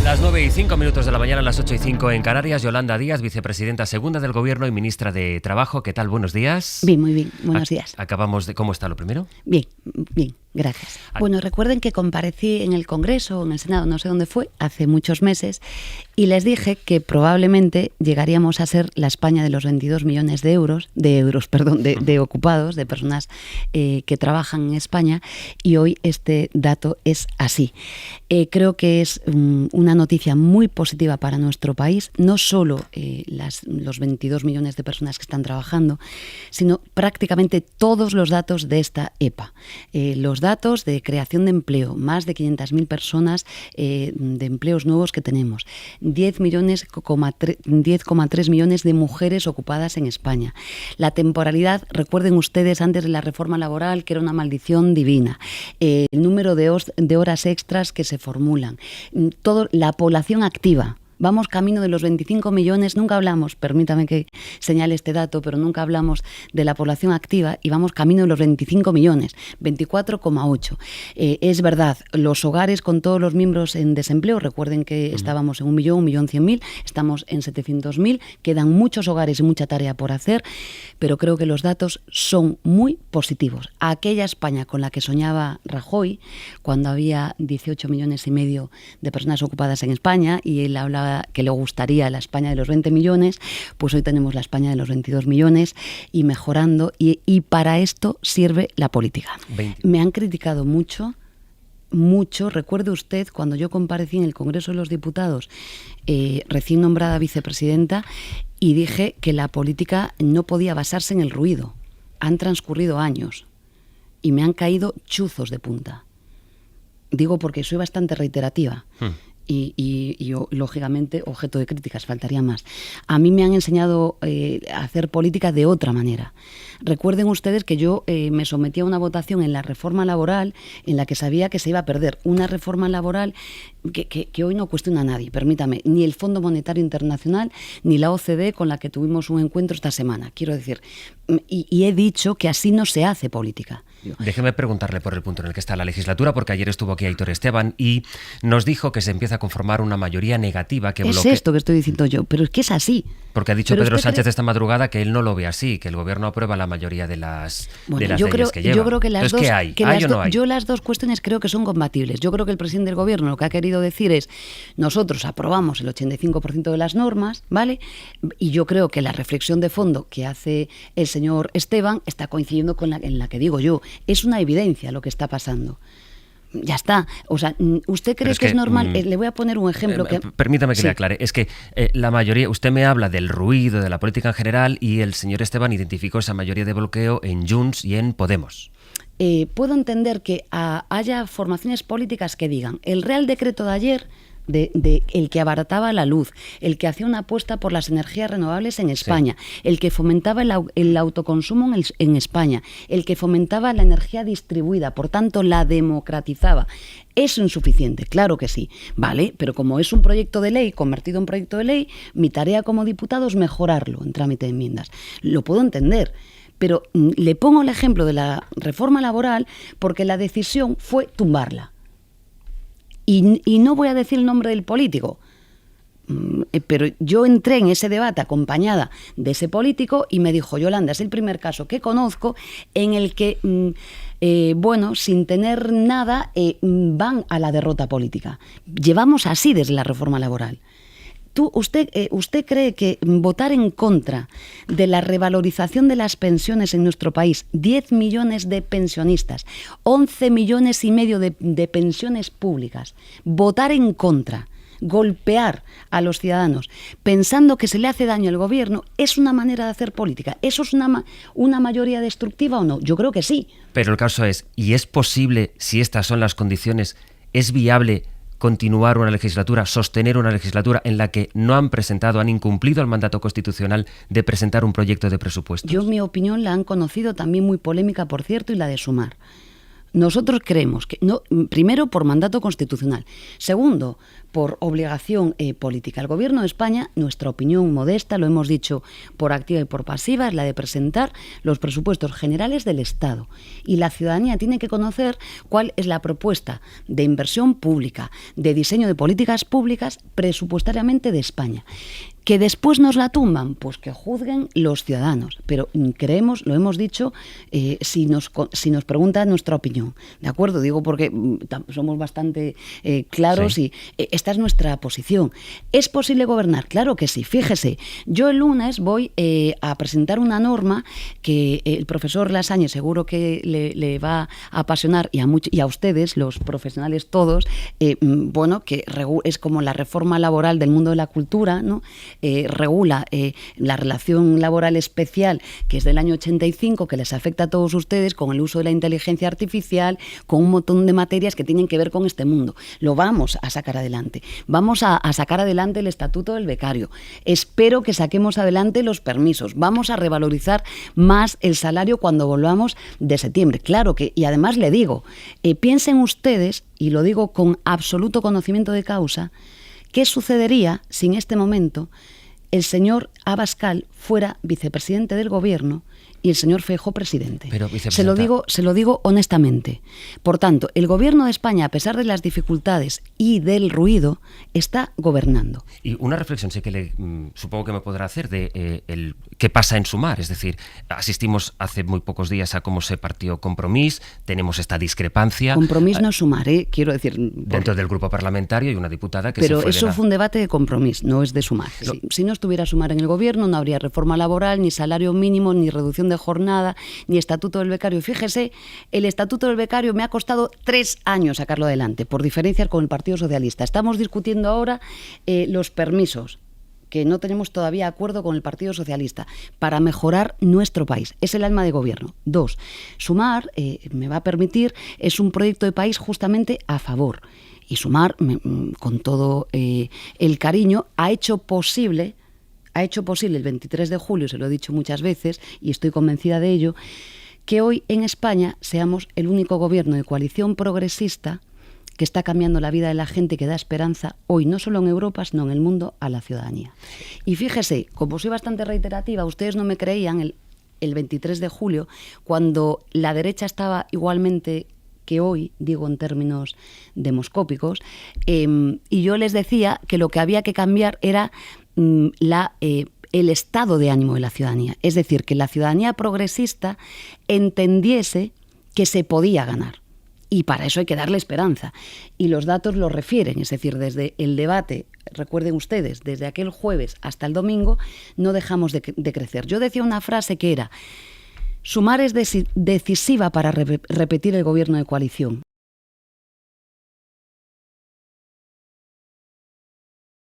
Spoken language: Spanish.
Las 9:05 de la mañana, las 8:05 en Canarias. Yolanda Díaz, vicepresidenta segunda del Gobierno y ministra de Trabajo. ¿Qué tal? Buenos días. Bien, muy bien. Buenos días. Acabamos de... ¿Cómo está lo primero? Bien, bien. Gracias. Bueno, recuerden que comparecí en el Congreso o en el Senado, no sé dónde fue, hace muchos meses, y les dije que probablemente llegaríamos a ser la España de los 22 millones de ocupados, de personas que trabajan en España, y hoy este dato es así. Creo que es una noticia muy positiva para nuestro país, no solo los 22 millones de personas que están trabajando, sino prácticamente todos los datos de esta EPA. Los datos de creación de empleo, más de 500.000 personas de empleos nuevos que tenemos, 10,3 millones de mujeres ocupadas en España. La temporalidad, recuerden ustedes antes de la reforma laboral que era una maldición divina, el número de horas extras que se formulan, la población activa. Vamos camino de los 25 millones, nunca hablamos, permítame que señale este dato, pero nunca hablamos de la población activa y vamos camino de los 25 millones, 24,8. Es verdad, los hogares con todos los miembros en desempleo, recuerden que estábamos en 1.100.000, estamos en 700.000, quedan muchos hogares y mucha tarea por hacer, pero creo que los datos son muy positivos. Aquella España con la que soñaba Rajoy, cuando había 18 millones y medio de personas ocupadas en España y él hablaba que le gustaría la España de los 20 millones, pues hoy tenemos la España de los 22 millones y mejorando, y para esto sirve la política. 20. Me han criticado mucho. Recuerde usted cuando yo comparecí en el Congreso de los Diputados, recién nombrada vicepresidenta, y dije que la política no podía basarse en el ruido. Han transcurrido años y me han caído chuzos de punta. Digo porque soy bastante reiterativa. Y yo, lógicamente, objeto de críticas, faltaría más. A mí me han enseñado a hacer política de otra manera. Recuerden ustedes que yo me sometí a una votación en la reforma laboral en la que sabía que se iba a perder. Una reforma laboral que hoy no cuestiona a nadie, permítame, ni el Fondo Monetario Internacional, ni la OCDE, con la que tuvimos un encuentro esta semana. Quiero decir, y he dicho que así no se hace política. Déjeme preguntarle por el punto en el que está la legislatura, porque ayer estuvo aquí Aitor Esteban y nos dijo que se empieza a conformar una mayoría negativa que bloquea... Es esto que estoy diciendo yo, pero es que es así. Porque ha dicho Pedro Sánchez esta madrugada que él no lo ve así, que el gobierno aprueba la mayoría de las leyes que lleva. Yo creo que las dos, ¿qué hay? ¿Hay o no hay? Yo las dos cuestiones creo que son compatibles. Yo creo que el presidente del gobierno lo que ha querido decir es: nosotros aprobamos el 85% de las normas, ¿vale? Y yo creo que la reflexión de fondo que hace el señor Esteban está coincidiendo con en la que digo yo. Es una evidencia lo que está pasando. Ya está. O sea, ¿usted cree que es normal? Le voy a poner un ejemplo. Permítame que le aclare. Es que la mayoría, usted me habla del ruido, de la política en general, y el señor Esteban identificó esa mayoría de bloqueo en Junts y en Podemos. Puedo entender que haya formaciones políticas que digan: el Real Decreto de ayer, el que abarataba la luz, el que hacía una apuesta por las energías renovables en España, el que fomentaba el autoconsumo en España, el que fomentaba la energía distribuida, por tanto la democratizaba. ¿Es insuficiente? Claro que sí, ¿vale? Pero como es un proyecto de ley, convertido en proyecto de ley, mi tarea como diputado es mejorarlo en trámite de enmiendas. Lo puedo entender. Pero le pongo el ejemplo de la reforma laboral porque la decisión fue tumbarla. Y no voy a decir el nombre del político, pero yo entré en ese debate acompañada de ese político y me dijo: Yolanda, es el primer caso que conozco en el que, sin tener nada, van a la derrota política. Llevamos así desde la reforma laboral. ¿Usted cree que votar en contra de la revalorización de las pensiones en nuestro país, 10 millones de pensionistas, 11 millones y medio de pensiones públicas, votar en contra, golpear a los ciudadanos pensando que se le hace daño al gobierno, es una manera de hacer política? ¿Eso es una mayoría destructiva o no? Yo creo que sí. Pero el caso es, ¿y es posible, si estas son las condiciones, es viable continuar una legislatura, sostener una legislatura en la que no han incumplido el mandato constitucional de presentar un proyecto de presupuestos? Yo, mi opinión, la han conocido también muy polémica, por cierto, y la de Sumar. Nosotros creemos que, no, primero, por mandato constitucional. Segundo, por obligación política. El Gobierno de España, nuestra opinión modesta, lo hemos dicho por activa y por pasiva, es la de presentar los presupuestos generales del Estado. Y la ciudadanía tiene que conocer cuál es la propuesta de inversión pública, de diseño de políticas públicas presupuestariamente de España. ¿Que después nos la tumban? Pues que juzguen los ciudadanos. Pero creemos, lo hemos dicho, si nos preguntan nuestra opinión. ¿De acuerdo? Digo porque somos bastante claros y esta es nuestra posición. ¿Es posible gobernar? Claro que sí. Fíjese, yo el lunes voy a presentar una norma que el profesor Lasagne seguro que le va a apasionar y a ustedes, los profesionales todos, bueno, que es como la reforma laboral del mundo de la cultura, ¿no? Regula la relación laboral especial, que es del año 85, que les afecta a todos ustedes, con el uso de la inteligencia artificial, con un montón de materias que tienen que ver con este mundo. Lo vamos a sacar adelante. Vamos a sacar adelante el estatuto del becario. Espero que saquemos adelante los permisos. Vamos a revalorizar más el salario cuando volvamos de septiembre. Claro que, y además le digo, piensen ustedes, y lo digo con absoluto conocimiento de causa, ¿qué sucedería si en este momento el señor Abascal fuera vicepresidente del Gobierno y el señor Feijóo presidente? Pero, se lo digo honestamente. Por tanto, el Gobierno de España, a pesar de las dificultades y del ruido, está gobernando. Y una reflexión sí que supongo que me podrá hacer de qué pasa en Sumar. Es decir, asistimos hace muy pocos días a cómo se partió Compromís, tenemos esta discrepancia. Compromís no es Sumar, quiero decir. Dentro del grupo parlamentario hay una diputada que pero se fue eso fue un debate de Compromís, no es de Sumar. Si no estuviera Sumar en el Gobierno, no habría reforma laboral, ni salario mínimo, ni reducción de jornada, ni estatuto del becario. Fíjese, el estatuto del becario me ha costado 3 años sacarlo adelante, por diferencias con el Partido Socialista. Estamos discutiendo ahora los permisos, que no tenemos todavía acuerdo con el Partido Socialista, para mejorar nuestro país. Es el alma de gobierno. 2, Sumar, me va a permitir, es un proyecto de país justamente a favor. Y Sumar, con todo el cariño, ha hecho posible el 23 de julio, se lo he dicho muchas veces y estoy convencida de ello, que hoy en España seamos el único gobierno de coalición progresista que está cambiando la vida de la gente, que da esperanza hoy, no solo en Europa, sino en el mundo, a la ciudadanía. Y fíjese, como soy bastante reiterativa, ustedes no me creían el 23 de julio, cuando la derecha estaba igualmente que hoy, digo en términos demoscópicos, y yo les decía que lo que había que cambiar era el estado de ánimo de la ciudadanía. Es decir, que la ciudadanía progresista entendiese que se podía ganar. Y para eso hay que darle esperanza. Y los datos lo refieren, es decir, desde el debate, recuerden ustedes, desde aquel jueves hasta el domingo, no dejamos de crecer. Yo decía una frase que era: Sumar es decisiva para repetir el gobierno de coalición.